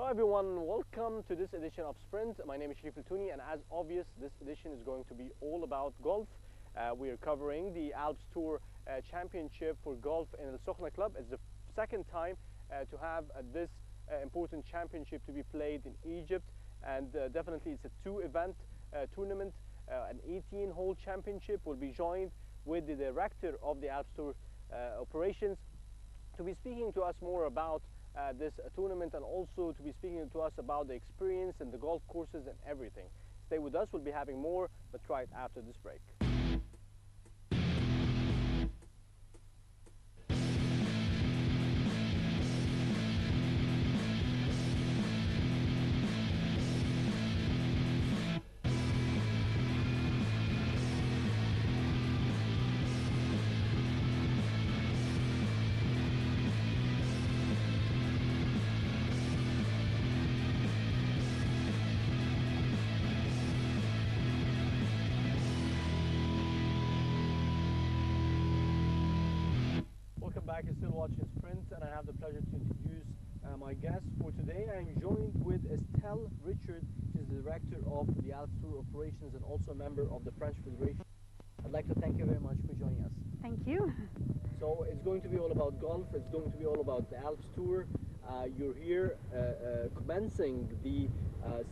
everyone, welcome to this edition of Sprint. My name is Sharif Al-Touni, and as obvious, this edition is going to be all about golf. We are covering the Alps Tour Championship for golf in Al Sokhna Club. It's the second time to have this important championship to be played in Egypt, and definitely it's a two-event tournament. An 18-hole championship will be joined with the director of the Alps Tour operations to be speaking to us more about this tournament, and also to be speaking to us about the experience and the golf courses and everything. Stay with us, we'll be having more, but right after this break. You're still watching Sprint, and I have the pleasure to introduce my guest for today. I am joined with Estelle Richard. She's the director of the Alps Tour operations and also a member of the French Federation. I'd like to thank you very much for joining us. Thank you. So it's going to be all about golf. It's going to be all about the Alps Tour. You're here commencing the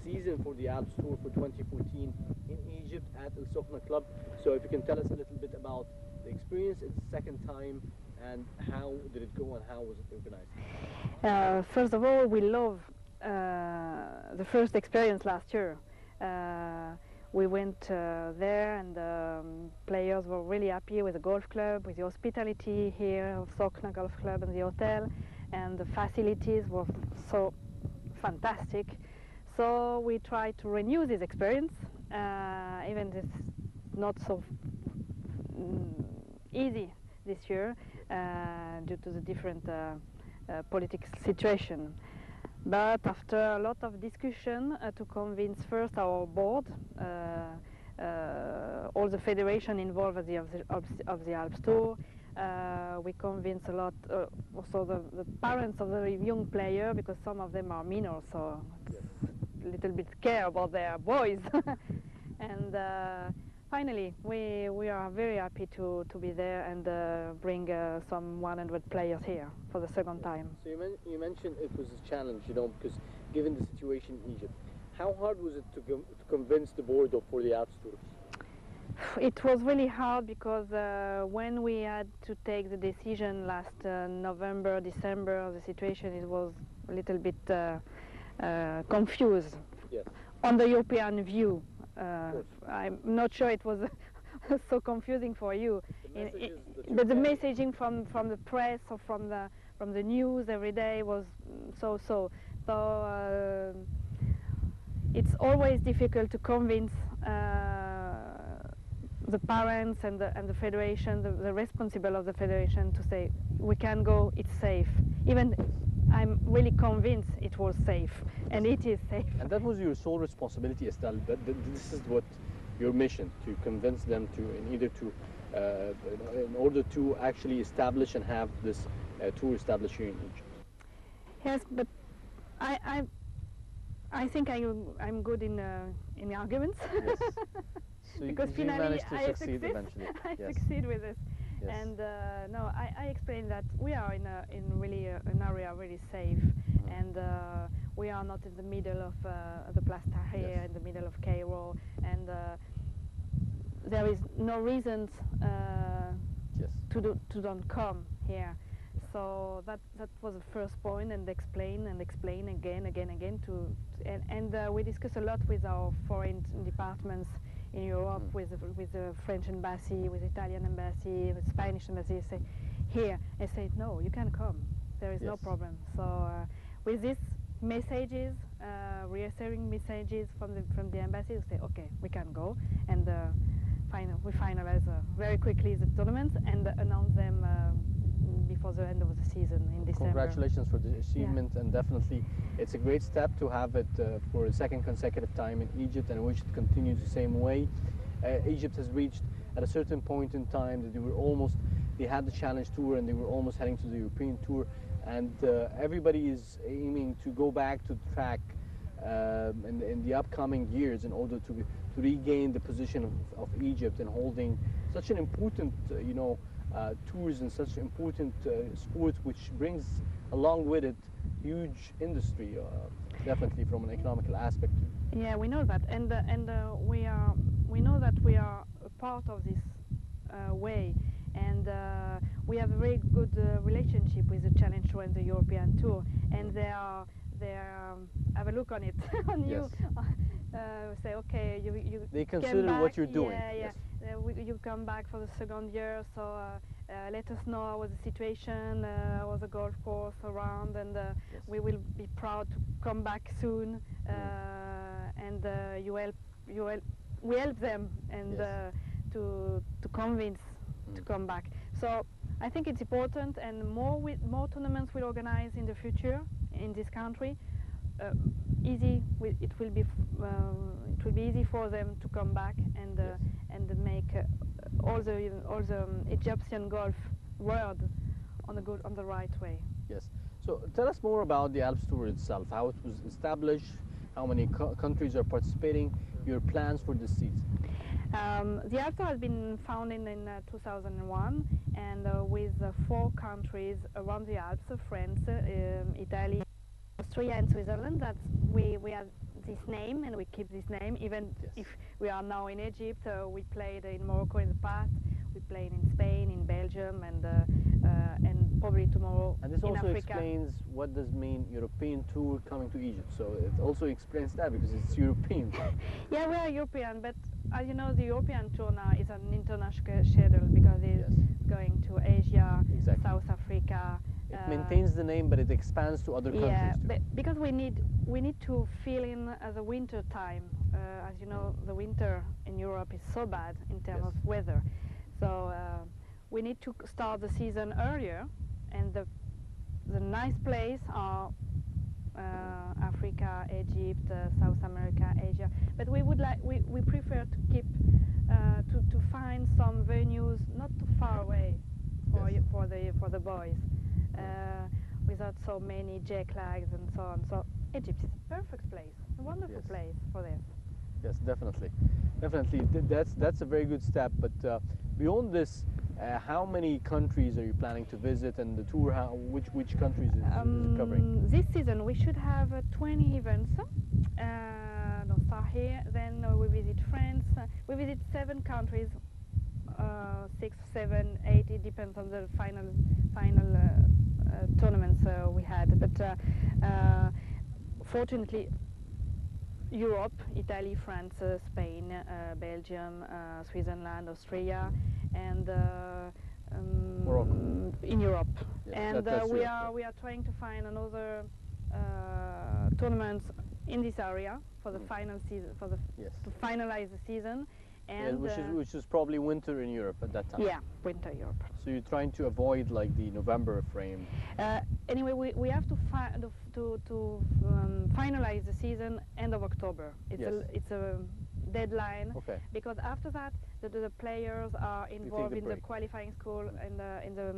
season for the Alps Tour for 2014 in Egypt at Al Sokhna Club. So if you can tell us a little bit about the experience. It's the second time, and how did it go and how was it organized? First of all, we love the first experience last year. We went there, and the players were really happy with the golf club, with the hospitality here of Sokhna Golf Club and the hotel, and the facilities were so fantastic. So we tried to renew this experience, even if it's not so easy this year due to the different political situation. But after a lot of discussion to convince first our board, all the federation involved of the Alps Tour, we convinced a lot also the parents of the young player, because some of them are minors, so a little bit scared about their boys. And finally, we are very happy to be there and bring some 100 players here for the second time. So you mentioned it was a challenge, because given the situation in Egypt, how hard was it to convince the board for the Alps Tour? It was really hard because when we had to take the decision last November, December, the situation it was a little bit confused. Yes. On the European view. I'm not sure it was so confusing for you, but the messaging from the press or from the news every day was so. It's always difficult to convince the parents and the federation, the responsible of the federation, to say we can go, it's safe. Even I'm really convinced it was safe, and it is safe. And that was your sole responsibility, Estelle. This is what your mission, to convince them in order to actually establish and have this tour established here in Egypt. Yes, but I think I'm good in arguments. Yes. So because you finally managed to succeed eventually. I Yes. succeed with this. Yes. And no, I explained that we are in really an area really safe, and we are not in the middle of the Place Tahrir, Yes. in the middle of Cairo, and there is no reasons Yes. to don't come here. So that was the first point, and explain again and we discuss a lot with our foreign departments in Europe, with the French embassy, with the Italian embassy, with the Spanish embassy. Say here, and say no, you can come. There is no problem. So with these messages, reassuring messages from the embassy, we say okay, we can go, and we finalize very quickly the tournaments and announce them before the end of the season in December. Congratulations for the achievement, and definitely it's a great step to have it for a second consecutive time in Egypt, and wish it continues the same way. Egypt has reached at a certain point in time that they were almost they had the Challenge Tour and they were almost heading to the European Tour, and everybody is aiming to go back to the track in the upcoming years in order to regain the position of Egypt in holding such an important tours and such important sport, which brings along with it huge industry, definitely from an economical aspect. Yeah, we know that, and we know that we are a part of this way, and we have a very good relationship with the Challenge Tour and the European Tour, and they have a look on it on Yes. you. Say, okay, you They came consider back, what you're doing. Yeah, yeah. Yes. You come back for the second year, so let us know how was the situation, how was the golf course around, and Yes. we will be proud to come back soon. And we help them, and Yes. to convince to come back. So I think it's important, and more tournaments will organize in the future in this country. It will be easy for them to come back and Yes. and make all the Egyptian golf world on the right way. Yes. So tell us more about the Alps Tour itself, how it was established, how many countries are participating, your plans for this season. The Alps Tour has been founded in 2001, and with 4 countries around the Alps: France, Italy, Austria, and Switzerland. We have this name, and we keep this name, even Yes. if we are now in Egypt. We played in Morocco in the past. We played in Spain, in Belgium, and probably tomorrow And this in also Africa. explains what does mean European Tour coming to Egypt. So it also explains that because it's European. Yeah, we are European, but as you know, the European Tour now is an international schedule because it's Yes. going to Asia, Exactly. South Africa. It maintains the name, but it expands to other countries Yeah, too. but because we need to fill in the winter time. As you know, the winter in Europe is so bad in terms Yes. of weather, so we need to start the season earlier, and the nice place are Africa, Egypt, South America, Asia. But we prefer to keep to find some venues not too far away Yes. for the boys, without so many jet lags and so on. So Egypt is a perfect place, a wonderful Yes. place for this. Yes, definitely, definitely. That's a very good step. But beyond this, how many countries are you planning to visit, and the tour? Which countries is it covering? This season we should have 20 events. Don't start here. Then we visit France. We visit 7 countries, 6, 7, 8. It depends on the final tournaments we had. But fortunately, Europe, Italy, France, Spain, Belgium, Switzerland, Austria, and Morocco. in Europe. Yes, And that's we Europe. are trying to find another tournaments in this area for the final season, Yes. to finalize the season. Yeah, And which is probably winter in Europe at that time. yeah, winter Europe. So you're trying to avoid like the November frame. Anyway, we have to finalize the season end of October. It's a deadline. Okay. Because after that, the players are involved the in the break. qualifying school and in the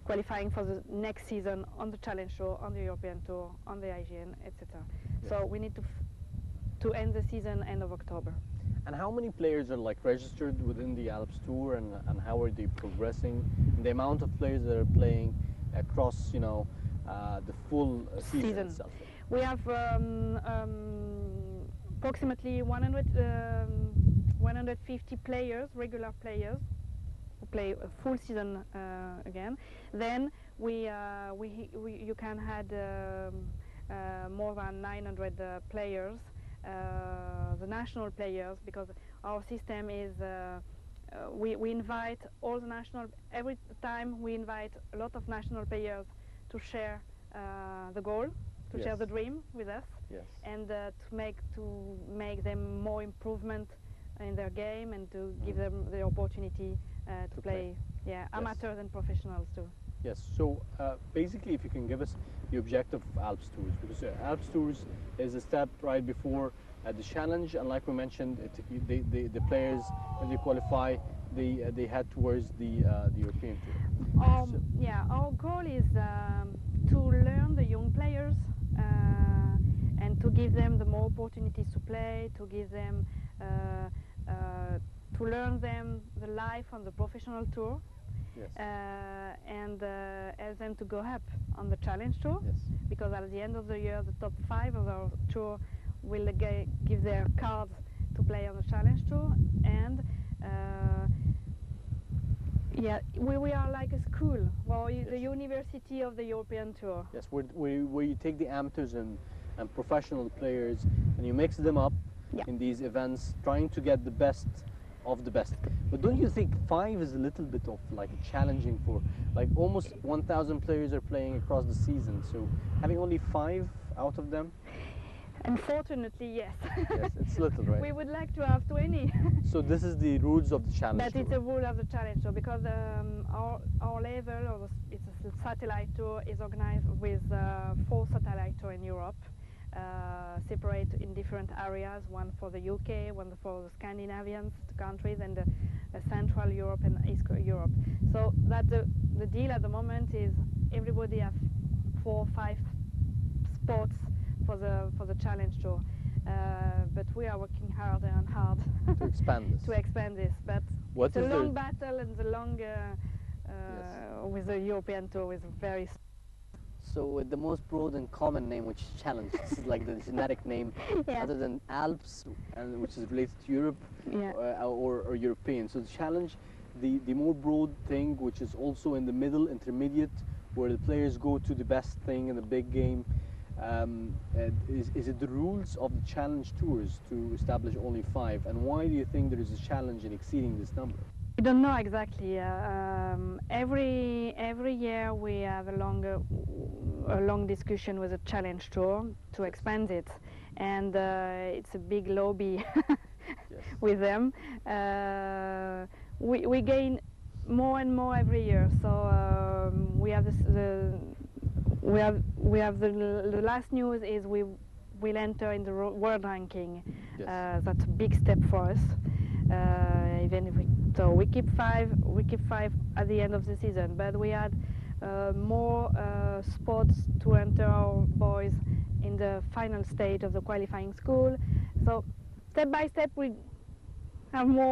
qualifying for the next season on the Challenge Show, on the European Tour, on the IGN, etc. Yes. So we need to end the season end of October. And how many players are like registered within the Alps Tour, and how are they progressing? And the amount of players that are playing across, the full season itself. We have approximately 150 players, regular players, who play a full season again. Then you can add more than 900 players, the national players, because our system is we invite all the national, every time we invite a lot of national players to share the goal, to share Yes. the dream with us, Yes. and to make them more improvement in their game, and to give them the opportunity to play. Yeah, amateurs and professionals too. Yes. So basically, if you can give us the objective of Alps Tours, because Alps Tours is a step right before the challenge, and like we mentioned, the players, when they qualify, they head towards the European Tour. Yeah, our goal is to learn the young players and to give them the more opportunities to play, to give them to learn them the life on the professional tour. Yes. And help them to go up on the challenge tour. Yes. Because at the end of the year, the top 5 of our tour will give their cards to play on the challenge tour. And yeah, we are like a school, or yes. the university of the European tour. Yes, where you take the amateurs and professional players and you mix them up in these events, trying to get the best of the best. But don't you think 5 is a little bit of like challenging for, like, almost 1,000 players are playing across the season, so having only 5 out of them? Unfortunately, yes. Yes, it's little, right? We would like to have 20. So this is the rules of the challenge But tour. it's a rule of the challenge tour, because our level, or it's a satellite tour, is organized with 4 satellite tours in Europe, separate in different areas, one for the UK, one for the Scandinavian countries, and Central Europe and East Europe. So that the deal at the moment is everybody has 4 or 5 spots for the challenge tour. But we are working harder and hard to expand this. To expand this, but it's a long battle, and the long with the European tour is very. So the most broad and common name, which is challenge, this is like the generic name, other than Alps, and which is related to Europe, or European. So the challenge, the more broad thing, which is also in the middle, intermediate, where the players go to the best thing in the big game. Is it the rules of the challenge tours to establish only 5, and why do you think there is a challenge in exceeding this number? I don't know exactly. Every year we have a long discussion with the challenge tour to expand it, and it's a big lobby with them. We gain more and more every year, so we have the last news is we will enter in the world ranking. That's a big step for us. Even if we keep 5 at the end of the season, but we had more spots to enter our boys in the final stage of the qualifying school. So step by step we have more